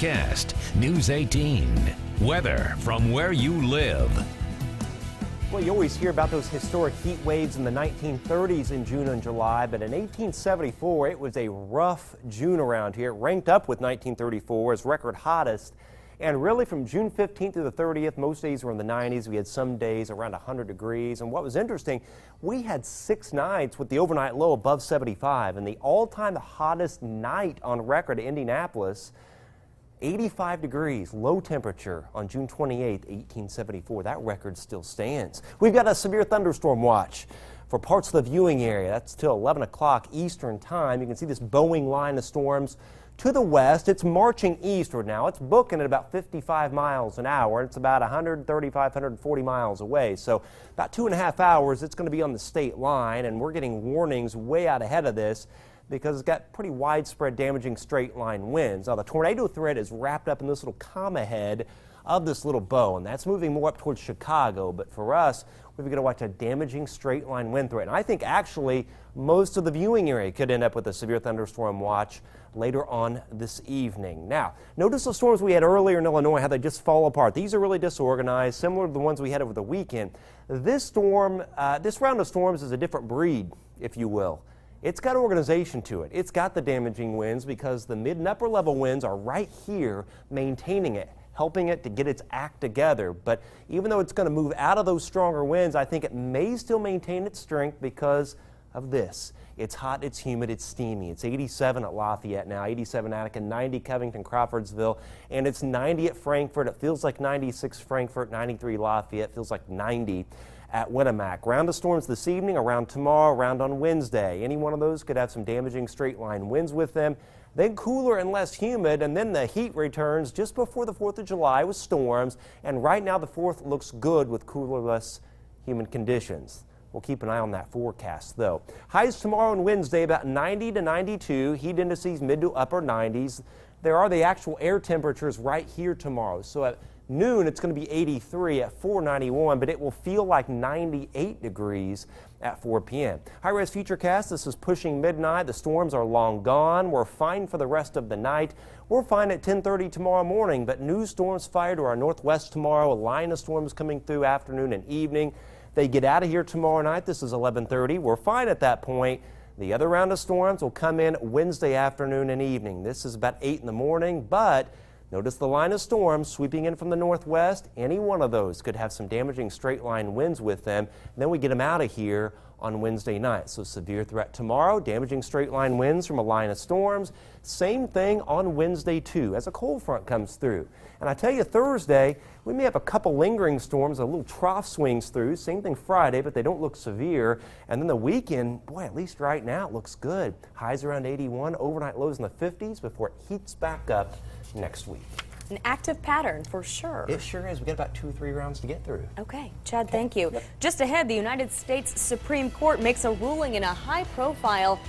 Cast News 18. Weather from where you live. Well, you always hear about those historic heat waves in the 1930s in June and July, but in 1874, it was a rough June around here. It ranked up with 1934 as record hottest. And really from June 15th to the 30th, most days were in the 90s. We had some days around 100 degrees. And what was interesting, we had 6 nights with the overnight low above 75. And the all-time hottest night on record in Indianapolis, 85 degrees, low temperature on June 28th, 1874. That record still stands. We've got a severe thunderstorm watch for parts of the viewing area. That's till 11 o'clock Eastern time. You can see this bowing line of storms to the west. It's marching eastward now. It's booking at about 55 miles an hour. It's about 135, 140 miles away. So about 2.5 hours, it's going to be on the state line, and we're getting warnings way out ahead of this because it's got pretty widespread damaging straight line winds. Now the tornado threat is wrapped up in this little comma head of this little bow, and that's moving more up towards Chicago. But for us, we're going to watch a damaging straight line wind threat. And I think actually most of the viewing area could end up with a severe thunderstorm watch later on this evening. Now, notice the storms we had earlier in Illinois, how they just fall apart. These are really disorganized, similar to the ones we had over the weekend. This storm, this round of storms is a different breed, if you will. It's got organization to it. It's got the damaging winds because the mid and upper level winds are right here maintaining it, helping it to get its act together. But even though it's going to move out of those stronger winds, I think it may still maintain its strength because of this. It's hot, it's humid, it's steamy. It's 87 at Lafayette now, 87 Attica, 90 Covington, Crawfordsville, and it's 90 at Frankfort. It feels like 96 Frankfort, 93 Lafayette, feels like 90 at Winnemac. Round of storms this evening, around tomorrow, around on Wednesday. Any one of those could have some damaging straight line winds with them. Then cooler and less humid, and then the heat returns just before the 4th of July with storms. And right now the 4th looks good with cooler, less humid conditions. We'll keep an eye on that forecast, though. Highs tomorrow and Wednesday about 90 to 92. Heat indices mid to upper 90s. There are the actual air temperatures right here tomorrow. So at noon, it's going to be 83 at 491, but it will feel like 98 degrees at 4 p.m. High-res futurecast, this is pushing midnight. The storms are long gone. We're fine for the rest of the night. We're fine at 10:30 tomorrow morning, but new storms fire to our northwest tomorrow. A line of storms coming through afternoon and evening. They get out of here tomorrow night. This is 11:30. We're fine at that point. The other round of storms will come in Wednesday afternoon and evening. This is about 8 in the morning, but notice the line of storms sweeping in from the northwest. Any one of those could have some damaging straight line winds with them. And then we get them out of here on Wednesday night. So severe threat tomorrow, damaging straight line winds from a line of storms. Same thing on Wednesday too as a cold front comes through. And I tell you, Thursday, we may have a couple lingering storms, a little trough swings through. Same thing Friday, but they don't look severe. And then the weekend, boy, at least right now it looks good. Highs around 81, overnight lows in the 50s before it heats back up next week. An active pattern for sure. It sure is. We got about 2 or 3 rounds to get through. Okay, Chad, thank you. Yep. Just ahead, the United States Supreme Court makes a ruling in a high-profile